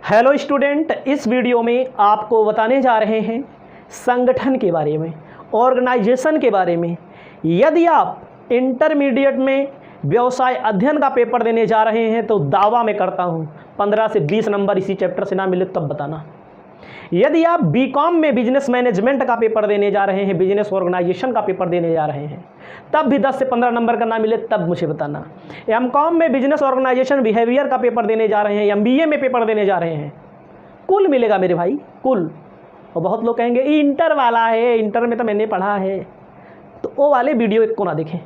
Hello student, इस video में आपको बताने जा रहे हैं संगठन के बारे में, ऑर्गेनाइजेशन के बारे में। यदि आप इंटरमीडिएट में व्यवसाय अध्ययन का पेपर देने जा रहे हैं तो दावा मैं करता हूं 15 से 20 नंबर इसी चैप्टर से ना मिले तब बताना। यदि आप बीकॉम में बिजनेस मैनेजमेंट का पेपर देने जा रहे हैं, बिजनेस ऑर्गेनाइजेशन का पेपर देने जा रहे हैं, तब भी 10 से 15 नंबर का ना मिले तब मुझे बताना। एमकॉम में बिजनेस ऑर्गेनाइजेशन बिहेवियर का पेपर देने जा रहे हैं, एमबीए में पेपर देने जा रहे हैं, कुल मिलेगा मेरे भाई, कुल। और बहुत लोग कहेंगे इंटर वाला है, इंटर में तो मैंने पढ़ा है, तो वो वाले वीडियो को ना देखें।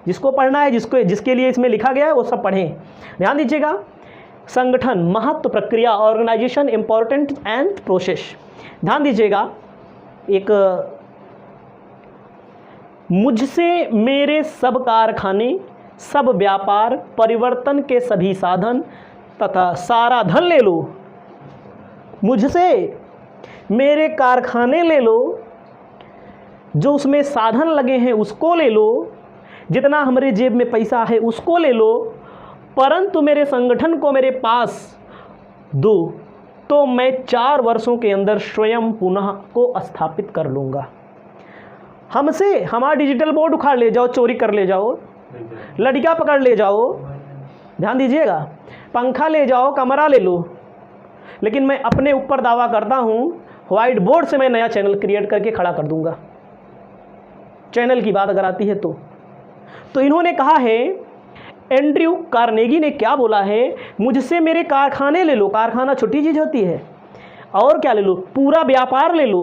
जिसको पढ़ना है, जिसके लिए इसमें लिखा गया है वो सब पढ़ें। ध्यान दीजिएगा, संगठन, महत्व, प्रक्रिया, ऑर्गेनाइजेशन, इम्पोर्टेंट एंड प्रोसेस। ध्यान दीजिएगा, एक मुझसे मेरे सब कारखाने, सब व्यापार, परिवर्तन के सभी साधन तथा सारा धन ले लो। मुझसे मेरे कारखाने ले लो, जो उसमें साधन लगे हैं उसको ले लो, जितना हमारे जेब में पैसा है उसको ले लो, परंतु मेरे संगठन को मेरे पास दो तो मैं 4 वर्षों के अंदर स्वयं पुनः को स्थापित कर लूँगा। हमसे हमारा डिजिटल बोर्ड उखाड़ ले जाओ, चोरी कर ले जाओ, लड़कियाँ पकड़ ले जाओ, ध्यान दीजिएगा, पंखा ले जाओ, कमरा ले लो, लेकिन मैं अपने ऊपर दावा करता हूँ व्हाइट बोर्ड से मैं नया चैनल क्रिएट करके खड़ा कर दूँगा। चैनल की बात अगर आती है तो इन्होंने कहा है, एंड्रयू कार्नेगी ने क्या बोला है, मुझसे मेरे कारखाने ले लो, कारखाना छोटी चीज़ होती है, और क्या ले लो, पूरा व्यापार ले लो,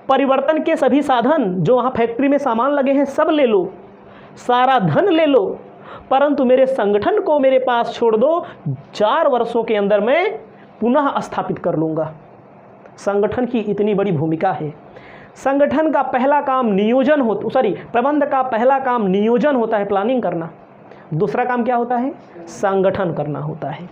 परिवर्तन के सभी साधन जो वहाँ फैक्ट्री में सामान लगे हैं सब ले लो, सारा धन ले लो, परंतु मेरे संगठन को मेरे पास छोड़ दो, 4 वर्षों के अंदर मैं पुनः स्थापित कर लूँगा। संगठन की इतनी बड़ी भूमिका है। संगठन का पहला काम नियोजन प्रबंध का पहला काम नियोजन होता है, प्लानिंग करना। दूसरा काम क्या होता है, संगठन करना होता है।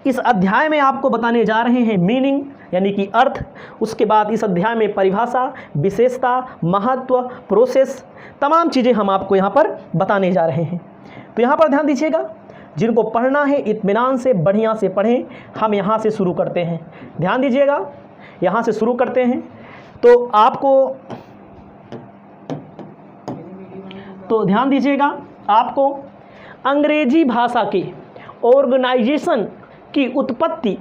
इस अध्याय में आपको बताने जा रहे हैं मीनिंग यानी कि अर्थ, उसके बाद इस अध्याय में परिभाषा, विशेषता, महत्व, प्रोसेस, तमाम चीज़ें हम आपको यहाँ पर बताने जा रहे हैं। तो यहाँ पर ध्यान दीजिएगा, जिनको पढ़ना है इत्मीनान से बढ़िया से पढ़ें। हम यहाँ से शुरू करते हैं, ध्यान दीजिएगा, यहाँ से शुरू करते हैं। तो ध्यान दीजिएगा, आपको अंग्रेजी भाषा के ऑर्गेनाइजेशन की उत्पत्ति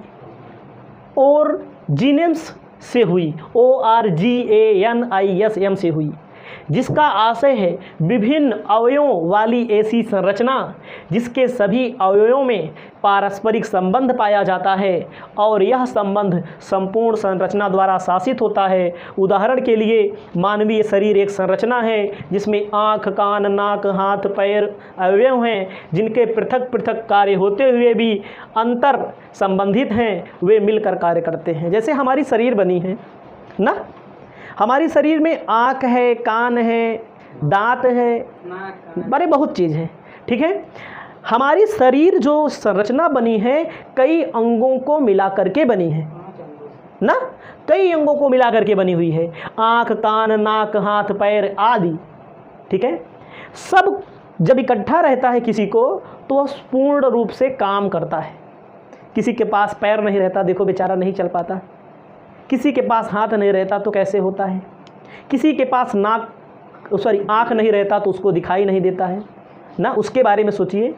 ऑर्जिनेंस से हुई, ORGANISM से हुई, जिसका आशय है विभिन्न अवयवों वाली ऐसी संरचना जिसके सभी अवयवों में पारस्परिक संबंध पाया जाता है और यह संबंध संपूर्ण संरचना द्वारा शासित होता है। उदाहरण के लिए मानवीय शरीर एक संरचना है जिसमें आँख, कान, नाक, हाथ, पैर अवयव हैं, जिनके पृथक पृथक कार्य होते हुए भी अंतर संबंधित हैं, वे मिलकर कार्य करते हैं। जैसे हमारी शरीर बनी है ना, हमारी शरीर में आँख है, कान है, दांत है, बड़े बहुत चीज़ है, ठीक है। हमारी शरीर जो संरचना बनी है कई अंगों को मिला करके बनी है ना, कई अंगों को मिला करके बनी हुई है, आँख, कान, नाक, हाथ, पैर आदि, ठीक है। सब जब इकट्ठा रहता है किसी को तो वह पूर्ण रूप से काम करता है। किसी के पास पैर नहीं रहता, देखो बेचारा नहीं चल पाता, किसी के पास हाथ नहीं रहता तो कैसे होता है, किसी के पास आँख नहीं रहता तो उसको दिखाई नहीं देता है ना। उसके बारे में सोचिए,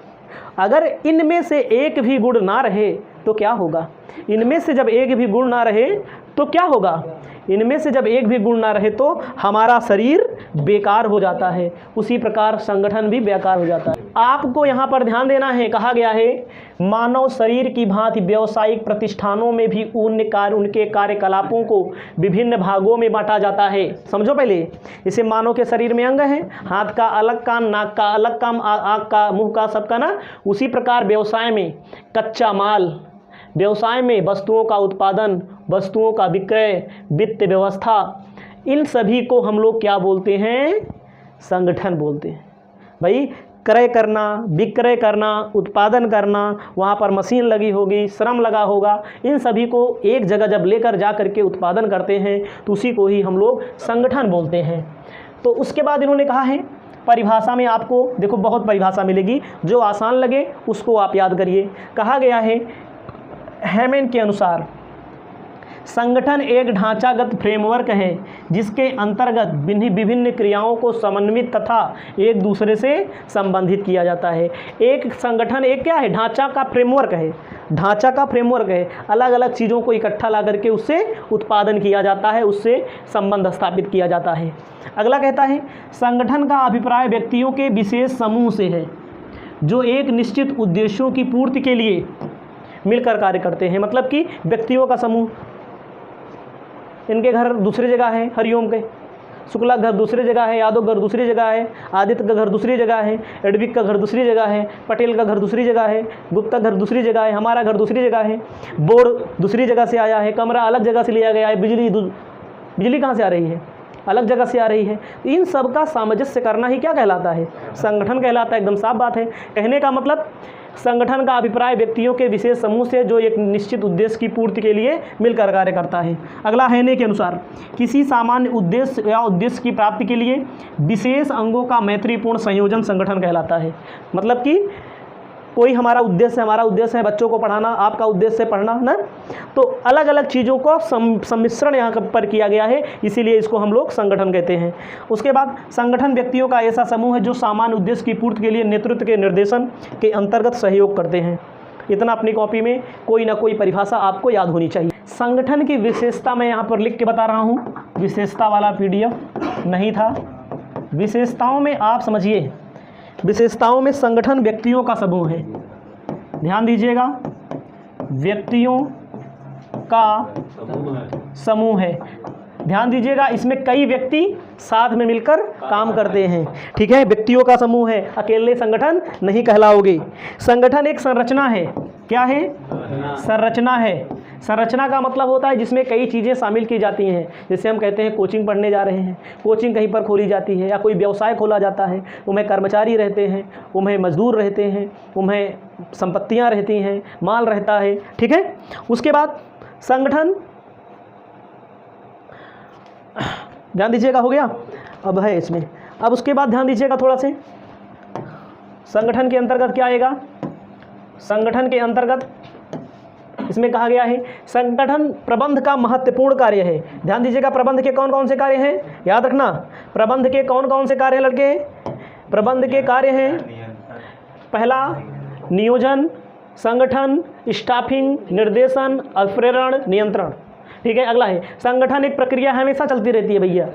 अगर इनमें से एक भी गुण ना रहे तो क्या होगा, इनमें से जब एक भी गुण ना रहे तो क्या होगा, इनमें से जब एक भी गुण ना रहे तो हमारा शरीर बेकार हो जाता है, उसी प्रकार संगठन भी बेकार हो जाता है। आपको यहाँ पर ध्यान देना है, कहा गया है मानव शरीर की भांति व्यावसायिक प्रतिष्ठानों में भी उनके कार्यकलापों को विभिन्न भागों में बांटा जाता है। समझो पहले, जैसे मानव के शरीर में अंग है, हाथ का अलग काम, नाक का अलग काम, आँख का, मुँह का, सबका ना, उसी प्रकार व्यवसाय में कच्चा माल, व्यवसाय में वस्तुओं का उत्पादन, वस्तुओं का विक्रय, वित्त व्यवस्था, इन सभी को हम लोग क्या बोलते हैं, संगठन बोलते हैं। भाई क्रय करना, विक्रय करना, उत्पादन करना, वहाँ पर मशीन लगी होगी, श्रम लगा होगा, इन सभी को एक जगह जब लेकर जा करके उत्पादन करते हैं तो उसी को ही हम लोग संगठन बोलते हैं। तो उसके बाद इन्होंने कहा है परिभाषा में, आपको देखो बहुत परिभाषा मिलेगी, जो आसान लगे उसको आप याद करिए। कहा गया है हेमन के अनुसार संगठन एक ढांचागत फ्रेमवर्क है जिसके अंतर्गत विभिन्न क्रियाओं को समन्वित तथा एक दूसरे से संबंधित किया जाता है। एक संगठन एक क्या है, ढांचा का फ्रेमवर्क है, ढांचा का फ्रेमवर्क है, अलग अलग चीज़ों को इकट्ठा ला करके उससे उत्पादन किया जाता है, उससे संबंध स्थापित किया जाता है। अगला कहता है संगठन का अभिप्राय व्यक्तियों के विशेष समूह से है जो एक निश्चित उद्देश्यों की पूर्ति के लिए मिलकर कार्य करते हैं। मतलब कि व्यक्तियों का समूह, इनके घर दूसरी जगह है, हरिओम के शुक्ला घर दूसरी जगह है, यादव घर दूसरी जगह है, आदित्य का घर दूसरी जगह है, एडविक का घर दूसरी जगह है, पटेल का घर दूसरी जगह है, गुप्ता घर दूसरी जगह है, हमारा घर दूसरी जगह है, बोर दूसरी जगह से आया है, कमरा अलग जगह से लिया गया है, बिजली कहाँ से आ रही है, अलग जगह से आ रही है। इन सब का सामंजस्य करना ही क्या कहलाता है, संगठन कहलाता है। एकदम साफ बात है। कहने का मतलब संगठन का अभिप्राय व्यक्तियों के विशेष समूह से जो एक निश्चित उद्देश्य की पूर्ति के लिए मिलकर कार्य करता है। अगला हेने के अनुसार किसी सामान्य उद्देश्य या उद्देश्य की प्राप्ति के लिए विशेष अंगों का मैत्रीपूर्ण संयोजन संगठन कहलाता है। मतलब कि कोई हमारा उद्देश्य है बच्चों को पढ़ाना, आपका उद्देश्य है पढ़ना ना, तो अलग अलग चीज़ों को सम्मिश्रण यहाँ पर किया गया है, इसीलिए इसको हम लोग संगठन कहते हैं। उसके बाद संगठन व्यक्तियों का ऐसा समूह है जो सामान्य उद्देश्य की पूर्ति के लिए नेतृत्व के निर्देशन के अंतर्गत सहयोग करते हैं। इतना अपनी कॉपी में कोई ना कोई परिभाषा आपको याद होनी चाहिए। संगठन की विशेषता मैं यहाँ पर लिख के बता रहा हूँ, विशेषता वाला PDF नहीं था। विशेषताओं में आप समझिए, विशेषताओं में संगठन व्यक्तियों का समूह है, ध्यान दीजिएगा, व्यक्तियों का समूह है, ध्यान दीजिएगा। इसमें कई व्यक्ति साथ में मिलकर काम करते हैं, ठीक है, व्यक्तियों का समूह है, अकेले संगठन नहीं कहलाओगे। संगठन एक संरचना है, क्या है, संरचना है। संरचना का मतलब होता है जिसमें कई चीज़ें शामिल की जाती हैं। जैसे हम कहते हैं कोचिंग पढ़ने जा रहे हैं, कोचिंग कहीं पर खोली जाती है, या कोई व्यवसाय खोला जाता है, उनमें कर्मचारी रहते हैं, उनमें मजदूर रहते हैं, उनमें संपत्तियां रहती हैं, माल रहता है, ठीक है। उसके बाद संगठन, ध्यान दीजिएगा, हो गया अब है इसमें। अब उसके बाद ध्यान दीजिएगा थोड़ा से, संगठन के अंतर्गत क्या आएगा, संगठन के अंतर्गत इसमें कहा गया है संगठन प्रबंध का महत्वपूर्ण कार्य है। ध्यान दीजिएगा, प्रबंध के कौन कौन से कार्य हैं, याद रखना, प्रबंध के कौन कौन से कार्य हैं लड़के, प्रबंध के कार्य हैं, पहला नियोजन, संगठन, स्टाफिंग, निर्देशन, प्रेरण, नियंत्रण, ठीक है। अगला है संगठन एक प्रक्रिया हमेशा चलती रहती है भैया,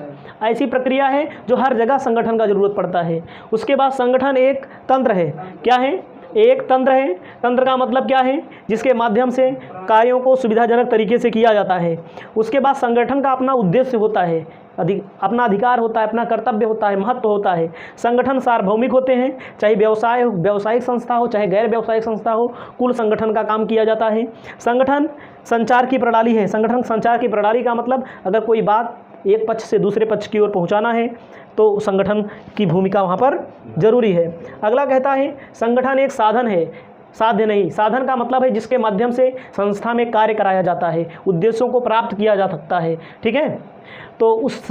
ऐसी प्रक्रिया है जो हर जगह संगठन का जरूरत पड़ता है। उसके बाद संगठन एक तंत्र है, क्या है, एक तंत्र है। तंत्र का मतलब क्या है, जिसके माध्यम से कार्यों को सुविधाजनक तरीके से किया जाता है। उसके बाद संगठन का अपना उद्देश्य होता है, अपना अधिकार होता है, अपना कर्तव्य होता है, महत्व होता है। संगठन सार्वभौमिक होते हैं, चाहे व्यावसायिक संस्था हो, चाहे गैर व्यावसायिक संस्था हो, कुल संगठन का काम किया जाता है। संगठन संचार की प्रणाली है। संगठन संचार की प्रणाली का मतलब अगर कोई बात एक पक्ष से दूसरे पक्ष की ओर पहुंचाना है तो संगठन की भूमिका वहाँ पर जरूरी है। अगला कहता है संगठन एक साधन है, साध्य नहीं। साधन का मतलब है जिसके माध्यम से संस्था में कार्य कराया जाता है, उद्देश्यों को प्राप्त किया जा सकता है, ठीक है। तो उस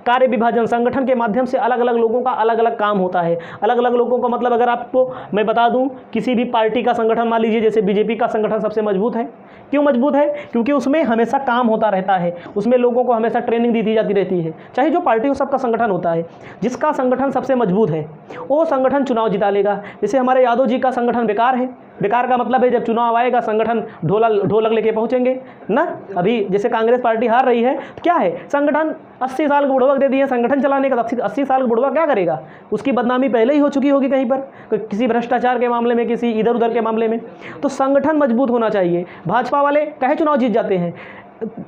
कार्य विभाजन संगठन के माध्यम से अलग अलग लोगों का अलग अलग काम होता है। अलग अलग लोगों का मतलब अगर आपको मैं बता दूं, किसी भी पार्टी का संगठन मान लीजिए, जैसे बीजेपी का संगठन सबसे मजबूत है। क्यों मजबूत है, क्योंकि उसमें हमेशा काम होता रहता है, उसमें लोगों को हमेशा ट्रेनिंग दी जाती रहती है। चाहे जो पार्टी हो, सबका संगठन होता है। जिसका संगठन सबसे मजबूत है वो संगठन चुनाव जिता लेगा। जैसे हमारे यादव जी का संगठन बेकार है, बेकार का मतलब है जब चुनाव आएगा संगठन ढोलक लेके पहुंचेंगे ना। अभी जैसे कांग्रेस पार्टी हार रही है, क्या है, संगठन 80 साल का बुढ़वा दे दिए संगठन चलाने का, 80 साल का बुढ़वा क्या करेगा, उसकी बदनामी पहले ही हो चुकी होगी कहीं पर, किसी भ्रष्टाचार के मामले में, किसी इधर उधर के मामले में। तो संगठन मजबूत होना चाहिए। भाजपा वाले कहे चुनाव जीत जाते हैं,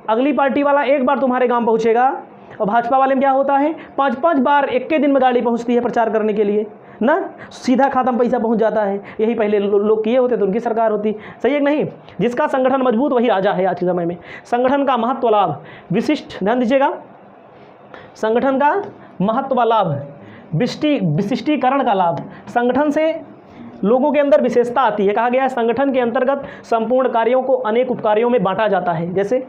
अगली पार्टी वाला एक बार तुम्हारे गाँव पहुँचेगा, और भाजपा वाले में क्या होता है 5-5 बार एक के दिन में गाड़ी पहुँचती है प्रचार करने के लिए ना, सीधा खाता में पैसा पहुंच जाता है। यही पहले लोग किए होते तो उनकी सरकार होती, सही है कि नहीं। जिसका संगठन मजबूत वही राजा है आज के समय में। संगठन का महत्व लाभ विशिष्ट, ध्यान दीजिएगा, संगठन का महत्व लाभ, विशिष्टीकरण का लाभ। संगठन से लोगों के अंदर विशेषता आती है। कहा गया है संगठन के अंतर्गत संपूर्ण कार्यों को अनेक उपकार्यों में बांटा जाता है। जैसे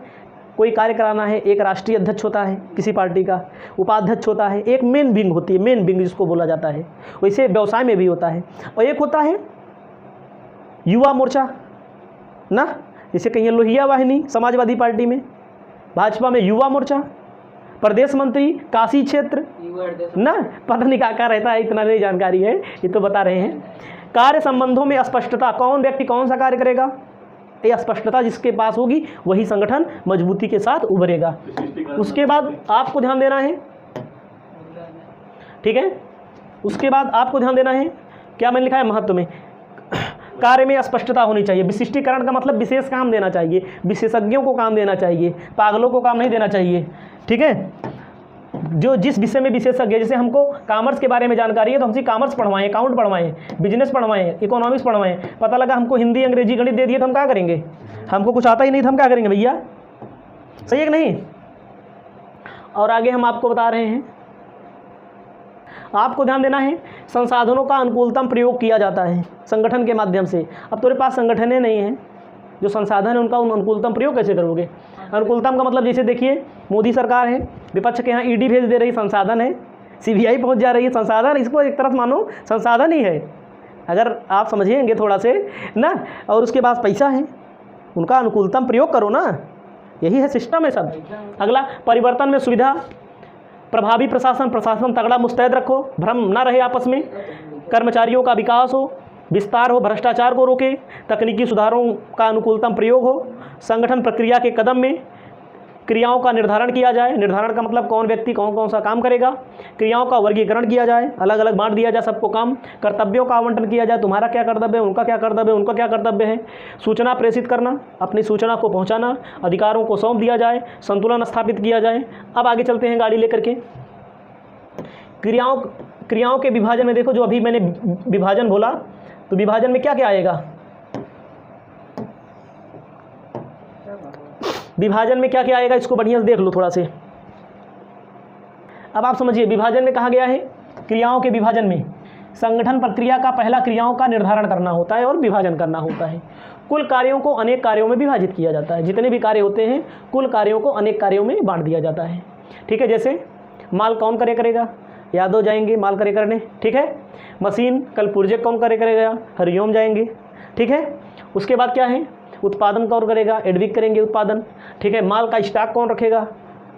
कोई कार्य कराना है, एक राष्ट्रीय अध्यक्ष होता है किसी पार्टी का, उपाध्यक्ष होता है, एक मेन विंग होती है, मेन विंग जिसको बोला जाता है। वैसे व्यवसाय में भी होता है। और एक होता है युवा मोर्चा, ना, जैसे कहीं लोहिया वाहिनी समाजवादी पार्टी में, भाजपा में युवा मोर्चा, प्रदेश मंत्री काशी क्षेत्र ना, पता नहीं क्या रहता है, इतना नहीं जानकारी है, ये तो बता रहे हैं। कार्य संबंधों में स्पष्टता, कौन व्यक्ति कौन सा कार्य करेगा, ये स्पष्टता जिसके पास होगी वही संगठन मजबूती के साथ उभरेगा। उसके बाद आपको ध्यान देना है, ठीक है, उसके बाद आपको ध्यान देना है, क्या मैंने लिखा है महत्व में, कार्य में स्पष्टता होनी चाहिए। विशिष्टीकरण का मतलब विशेष काम देना चाहिए, विशेषज्ञों को काम देना चाहिए, पागलों को काम नहीं देना चाहिए, ठीक है। जो जिस विषय में विशेषज्ञ, जैसे हमको कॉमर्स के बारे में जानकारी है तो हमसे कॉमर्स पढ़वाएं, अकाउंट पढ़वाएं, बिजनेस पढ़वाएं, इकोनॉमिक्स पढ़वाएं। पता लगा हमको हिंदी अंग्रेजी गणित दे दिए तो हम क्या करेंगे, हमको कुछ आता ही नहीं तो हम क्या करेंगे भैया, सही है कि नहीं। और आगे हम आपको बता रहे हैं, आपको ध्यान देना है, संसाधनों का अनुकूलतम प्रयोग किया जाता है संगठन के माध्यम से। अब तुम्हारे पास संगठन नहीं है, जो संसाधन है उनका अनुकूलतम प्रयोग कैसे करोगे। अनुकूलतम का मतलब जैसे देखिए, मोदी सरकार है, विपक्ष के यहाँ ईडी भेज दे रही, संसाधन है, सीबीआई पहुँच जा रही है, संसाधन, इसको एक तरफ मानो संसाधन ही है, अगर आप समझेंगे थोड़ा से ना। और उसके पास पैसा है, उनका अनुकूलतम प्रयोग करो ना, यही है सिस्टम है सब। अगला, परिवर्तन में सुविधा, प्रभावी प्रशासन, प्रशासन तगड़ा मुस्तैद रखो, भ्रम ना रहे आपस में, कर्मचारियों का विकास हो, विस्तार हो, भ्रष्टाचार को रोके, तकनीकी सुधारों का अनुकूलतम प्रयोग हो, संगठन प्रक्रिया के कदम में क्रियाओं का निर्धारण किया जाए। निर्धारण का मतलब कौन व्यक्ति कौन कौन सा काम करेगा। क्रियाओं का वर्गीकरण किया जाए, अलग अलग बांट दिया जाए सबको काम। कर्तव्यों का आवंटन किया जाए, तुम्हारा क्या कर्तव्य है, उनका क्या कर्तव्य है, उनका क्या कर्तव्य है। सूचना प्रेषित करना, अपनी सूचना को पहुंचाना, अधिकारों को सौंप दिया जाए, संतुलन स्थापित किया जाए। अब आगे चलते हैं गाड़ी लेकर के। क्रियाओं के विभाजन में देखो, जो अभी मैंने विभाजन बोला, तो विभाजन में क्या क्या आएगा, विभाजन में क्या क्या आएगा, इसको बढ़िया से देख लो थोड़ा से। अब आप समझिए, विभाजन में कहा गया है, क्रियाओं के विभाजन में संगठन प्रक्रिया का पहला क्रियाओं का निर्धारण करना होता है और विभाजन करना होता है। कुल कार्यों को अनेक कार्यों में विभाजित किया जाता है, जितने भी कार्य होते हैं कुल कार्यों को अनेक कार्यों में बांट दिया जाता है, ठीक है। जैसे माल कौन करेगा, यादव जाएंगे माल करने, ठीक है। मशीन कल पुर्जे कौन करेगा, हरिओम जाएंगे, ठीक है। उसके बाद क्या है, उत्पादन कौन करेगा, एडविक करेंगे उत्पादन, ठीक है। माल का स्टॉक कौन रखेगा,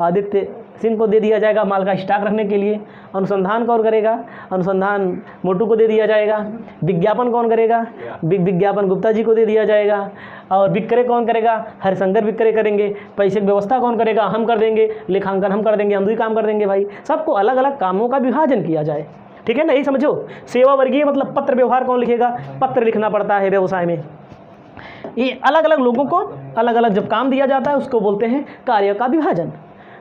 आदित्य सिंह को दे दिया जाएगा माल का स्टॉक रखने के लिए। अनुसंधान कौन करेगा, अनुसंधान मोटू को दे दिया जाएगा। विज्ञापन कौन करेगा, विज्ञापन गुप्ता जी को दे दिया जाएगा। और विक्रय कौन करेगा, हरिशंकर विक्रय करेंगे। पैसे की व्यवस्था कौन करेगा, हम कर देंगे। लेखांकन हम कर देंगे, हम भी काम कर देंगे भाई। सबको अलग अलग कामों का विभाजन किया जाए, ठीक है ना, यही समझो। सेवा वर्गीय मतलब पत्र व्यवहार कौन लिखेगा, पत्र लिखना पड़ता है व्यवसाय में। ये अलग अलग लोगों को अलग अलग जब काम दिया जाता है उसको बोलते हैं कार्य का विभाजन,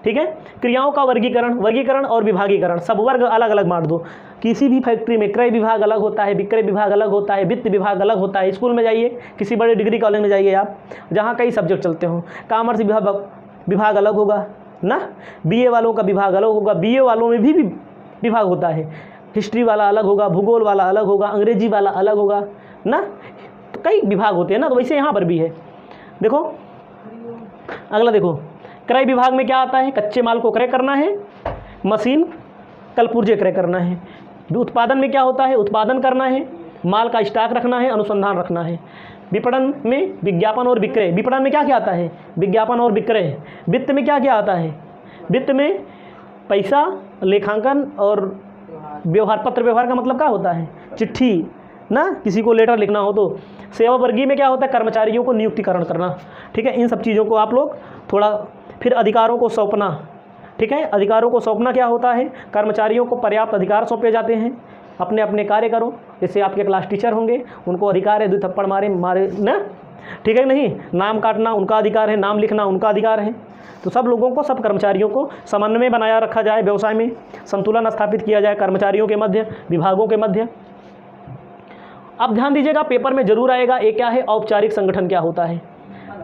ठीक है। क्रियाओं का वर्गीकरण और विभागीकरण, सब वर्ग अलग अलग बांट दो। किसी भी फैक्ट्री में क्रय विभाग अलग होता है, विक्रय विभाग अलग होता है, वित्त विभाग अलग होता है। स्कूल में जाइए, किसी बड़े डिग्री कॉलेज में जाइए आप, जहाँ कई सब्जेक्ट चलते हों, कॉमर्स विभाग अलग होगा ना, बीए वालों का विभाग अलग होगा, बीए वालों में भी विभाग होता है। हिस्ट्री वाला अलग होगा, भूगोल वाला अलग होगा, अंग्रेजी वाला अलग होगा ना, तो कई विभाग होते हैं ना। तो वैसे यहाँ पर भी है। देखो अगला, देखो क्रय विभाग में क्या आता है, कच्चे माल को क्रय करना है, मशीन कल पुर्जे क्रय करना है। उत्पादन में क्या होता है, उत्पादन करना है, माल का स्टॉक रखना है, अनुसंधान रखना है। विपणन में विज्ञापन और विक्रय, विपणन में क्या क्या आता है, विज्ञापन और विक्रय। वित्त में क्या क्या आता है, वित्त में पैसा, लेखांकन और व्यवहार। पत्र व्यवहार का मतलब क्या होता है, चिट्ठी ना, किसी को लेटर लिखना हो तो। सेवा वर्गीय में क्या होता है, कर्मचारियों को नियुक्तिकरण करना, ठीक है। इन सब चीज़ों को आप लोग थोड़ा, फिर अधिकारों को सौंपना, ठीक है। अधिकारों को सौंपना क्या होता है, कर्मचारियों को पर्याप्त अधिकार सौंपे जाते हैं, अपने अपने कार्य करो। जैसे आपके क्लास टीचर होंगे, उनको अधिकार है 2 थप्पड़ मारे ना, ठीक है नहीं। नाम काटना उनका अधिकार है, नाम लिखना उनका अधिकार है। तो सब लोगों को, सब कर्मचारियों को समन्वय बनाया रखा जाए, व्यवसाय में संतुलन स्थापित किया जाए कर्मचारियों के मध्य, विभागों के मध्य। अब ध्यान दीजिएगा, पेपर में जरूर आएगा, ये क्या है, औपचारिक संगठन क्या होता है।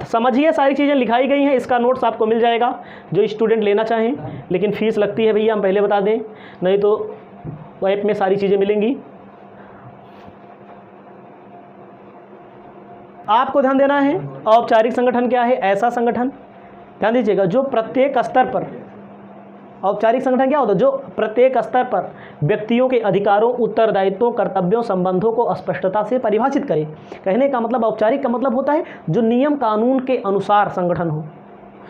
समझिए, सारी चीज़ें लिखाई गई हैं, इसका नोट्स आपको मिल जाएगा जो स्टूडेंट लेना चाहें। लेकिन फीस लगती है भैया, हम पहले बता दें, नहीं तो ऐप में सारी चीज़ें मिलेंगी। आपको ध्यान देना है, औपचारिक संगठन क्या है, ऐसा संगठन, ध्यान दीजिएगा, जो प्रत्येक स्तर पर औपचारिक संगठन क्या होता है? जो प्रत्येक स्तर पर व्यक्तियों के अधिकारों, उत्तरदायित्वों, कर्तव्यों, संबंधों को स्पष्टता से परिभाषित करे। कहने का मतलब, औपचारिक का मतलब होता है जो नियम कानून के अनुसार संगठन हो,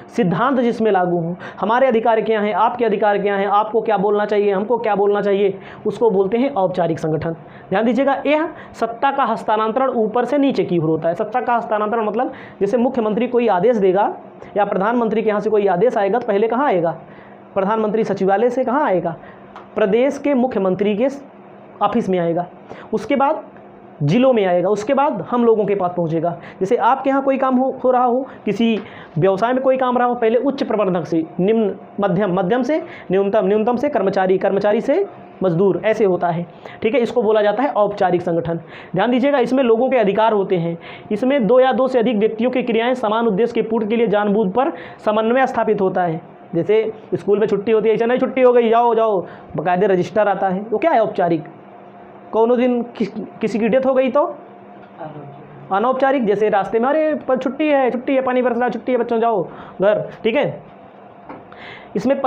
सिद्धांत जिसमें लागू हो। हमारे अधिकार क्या हैं, आपके अधिकार क्या हैं, आपको क्या बोलना चाहिए, हमको क्या बोलना चाहिए, उसको बोलते हैं औपचारिक संगठन। ध्यान दीजिएगा, यह सत्ता का हस्तांतरण ऊपर से नीचे की ओर होता है। सत्ता का हस्तांतरण मतलब जैसे मुख्यमंत्री कोई आदेश देगा या प्रधानमंत्री के यहाँ से कोई आदेश आएगा तो पहले कहाँ आएगा? प्रधानमंत्री सचिवालय से कहाँ आएगा? प्रदेश के मुख्यमंत्री के ऑफिस में आएगा, उसके बाद जिलों में आएगा, उसके बाद हम लोगों के पास पहुंचेगा। जैसे आपके यहाँ कोई काम हो रहा हो, किसी व्यवसाय में कोई काम रहा हो, पहले उच्च प्रबंधक से निम्न, मध्यम, मध्यम से न्यूनतम, न्यूनतम से कर्मचारी, कर्मचारी से मजदूर, ऐसे होता है। ठीक है, इसको बोला जाता है औपचारिक संगठन। ध्यान दीजिएगा, इसमें लोगों के अधिकार होते हैं। इसमें 2 या 2 से अधिक व्यक्तियों की क्रियाएं समान उद्देश्य की पूर्ति के लिए जानबूझ पर समन्वय स्थापित होता है। जैसे स्कूल में छुट्टी होती है, ऐसा नहीं छुट्टी हो गई जाओ जाओ, बाकायदे रजिस्टर आता है, वो क्या है? औपचारिक। कोनो दिन किसी की डेथ हो गई तो अनौपचारिक। जैसे रास्ते में अरे छुट्टी है, पानी बरस रहा, छुट्टी है बच्चों, जाओ घर। ठीक है, इसमें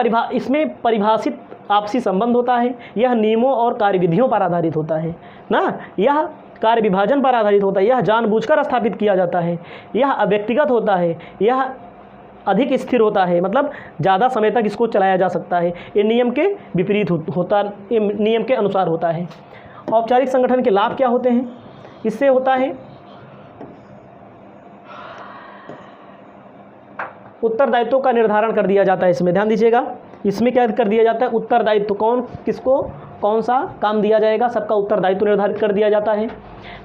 परिभाषित आपसी संबंध होता है। यह नियमों और कार्यविधियों पर आधारित होता है ना, यह कार्य विभाजन पर आधारित होता है, यह जानबूझकर स्थापित किया जाता है, यह अव्यक्तिगत होता है, यह अधिक स्थिर होता है, मतलब ज़्यादा समय तक इसको चलाया जा सकता है। ये नियम के विपरीत होता, ये नियम के अनुसार होता है। औपचारिक संगठन के लाभ क्या होते हैं? इससे होता है उत्तरदायित्व का निर्धारण कर दिया जाता है। इसमें ध्यान दीजिएगा, इसमें क्या कर दिया जाता है? उत्तरदायित्व, कौन किसको कौन सा काम दिया जाएगा, सबका उत्तरदायित्व निर्धारित कर दिया जाता है।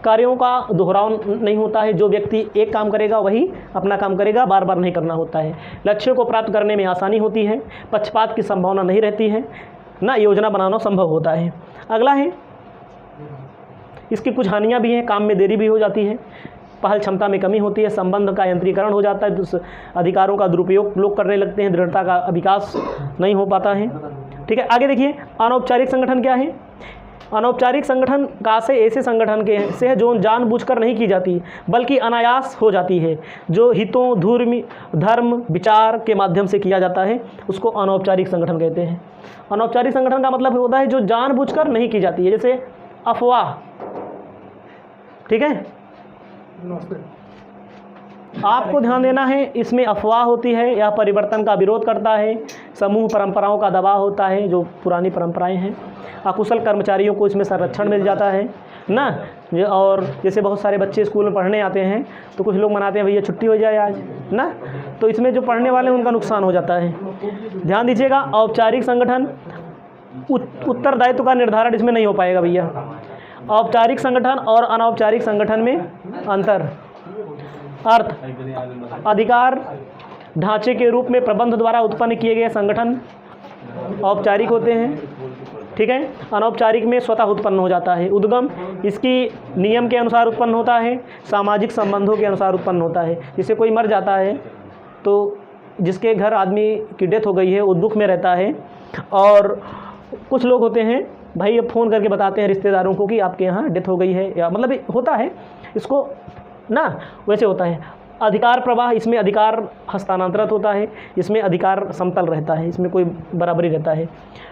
कार्यों का दोहराव नहीं होता है, जो व्यक्ति एक काम करेगा वही अपना काम करेगा, बार बार नहीं करना होता है। लक्ष्यों को प्राप्त करने में आसानी होती है, पक्षपात की संभावना नहीं रहती है ना, योजना बनाना संभव होता है। अगला है, इसकी कुछ हानियाँ भी हैं, काम में देरी भी हो जाती है, पहल क्षमता में कमी होती है, संबंध का यंत्रीकरण हो जाता है, अधिकारों का दुरुपयोग लोग करने लगते हैं, दृढ़ता का विकास नहीं हो पाता है। ठीक है, आगे देखिए, अनौपचारिक संगठन क्या है? अनौपचारिक संगठन का से ऐसे संगठन के से जो जानबूझकर नहीं की जाती बल्कि अनायास हो जाती है, जो हितों, धर्म, विचार के माध्यम से किया जाता है, उसको अनौपचारिक संगठन कहते हैं। अनौपचारिक संगठन का मतलब होता है जो जानबूझकर नहीं की जाती है, जैसे अफवाह। ठीक है, आपको ध्यान देना है, इसमें अफवाह होती है, यह परिवर्तन का विरोध करता है, समूह परंपराओं का दबाव होता है, जो पुरानी परंपराएं हैं। अकुशल कर्मचारियों को इसमें संरक्षण मिल जाता है ना। और जैसे बहुत सारे बच्चे स्कूल में पढ़ने आते हैं तो कुछ लोग मनाते हैं भैया छुट्टी हो जाए आज ना, तो इसमें जो पढ़ने वाले हैं उनका नुकसान हो जाता है। ध्यान दीजिएगा, औपचारिक संगठन उत्तरदायित्व का निर्धारण इसमें नहीं हो पाएगा भैया। औपचारिक संगठन और अनौपचारिक संगठन में अंतर। अर्थ, अधिकार ढांचे के रूप में प्रबंध द्वारा उत्पन्न किए गए संगठन औपचारिक होते हैं। ठीक है, अनौपचारिक में स्वतः उत्पन्न हो जाता है। उद्गम इसकी नियम के अनुसार उत्पन्न होता है, सामाजिक संबंधों के अनुसार उत्पन्न होता है। जैसे कोई मर जाता है तो जिसके घर आदमी की डेथ हो गई है वो दुख में रहता है, और कुछ लोग होते हैं भाई ये फ़ोन करके बताते हैं रिश्तेदारों को कि आपके यहाँ डेथ हो गई है, या मतलब होता है इसको ना, वैसे होता है। अधिकार प्रवाह, इसमें अधिकार हस्तांतरित होता है, इसमें अधिकार समतल रहता है, इसमें कोई बराबरी रहता है।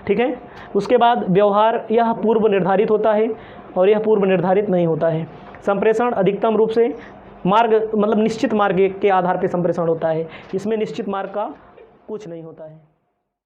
ठीक है, उसके बाद व्यवहार, यह पूर्व निर्धारित होता है और यह पूर्व निर्धारित नहीं होता है। संप्रेषण अधिकतम रूप से मार्ग, मतलब निश्चित मार्ग के आधार पर संप्रेषण होता है, इसमें निश्चित मार्ग का कुछ नहीं होता है।